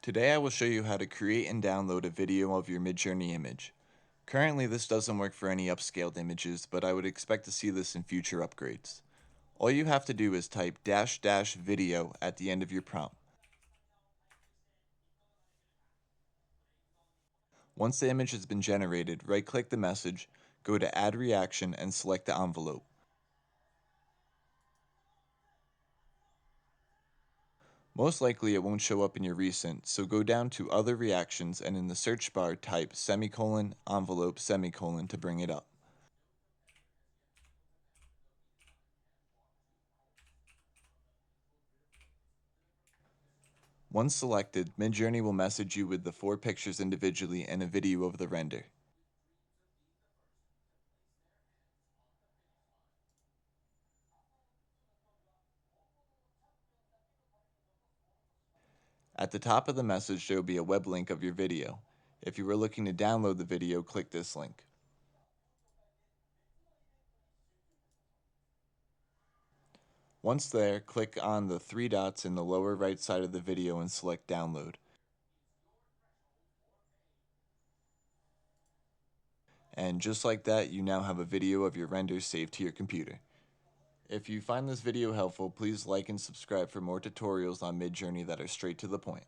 Today I will show you how to create and download a video of your Midjourney image. Currently this doesn't work for any upscaled images, but I would expect to see this in future upgrades. All you have to do is type --video at the end of your prompt. Once the image has been generated, right-click the message, go to Add Reaction and select the envelope. Most likely it won't show up in your recent, so go down to Other Reactions and in the search bar type ;envelope to bring it up. Once selected, Midjourney will message you with the 4 pictures individually and a video of the render. At the top of the message there will be a web link of your video. If you are looking to download the video, click this link. Once there, click on the 3 dots in the lower right side of the video and select Download. And just like that, you now have a video of your render saved to your computer. If you find this video helpful, please like and subscribe for more tutorials on Midjourney that are straight to the point.